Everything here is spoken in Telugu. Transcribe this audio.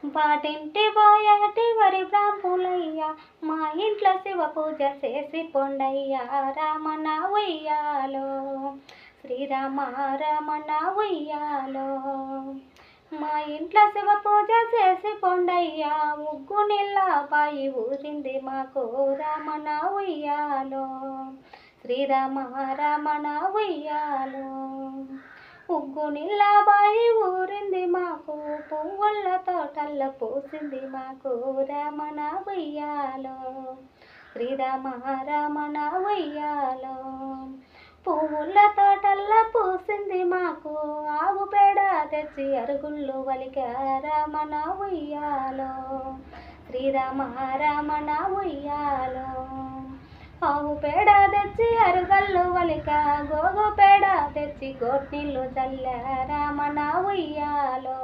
పాటింటి పోయేటి వరి బ్రాహ్మణులయ్యా, మా ఇంట్లో శివ పూజ చేసి పొండయ్యా. రామణ ఉయ్యాలో, శ్రీరామ రమణ ఉయ్యాలో, మా ఇంట్లో శివ పూజ చేసి పొండయ్యా. ముగ్గు నీళ్ళ బాయి ఊరింది మాకు, రమణ ఉయ్యాలో, శ్రీరామ రమణ ఉయ్యాలో. ఉగ్గు నీళ్ళ బాయి ఊరింది మాకు, పువ్వుల తోటల్ల పూసింది మాకు, రమణ ఉయ్యాలో, శ్రీరామ రమణ ఉయ్యాలో. పువ్వుల తోటల్ల పూసింది మాకు, ఆవు పేడ తెచ్చి అరుగుళ్ళు వలిక, రమణ ఉయ్యాలో, శ్రీరామ రమణ ఉయ్యాలో. ఆవు పేడ తెచ్చి అరుగళ్ళు వలిక, గోగు పేడ తెచ్చి గోట్నీళ్ళు చల్ల, రమణ ఉయ్యాలో.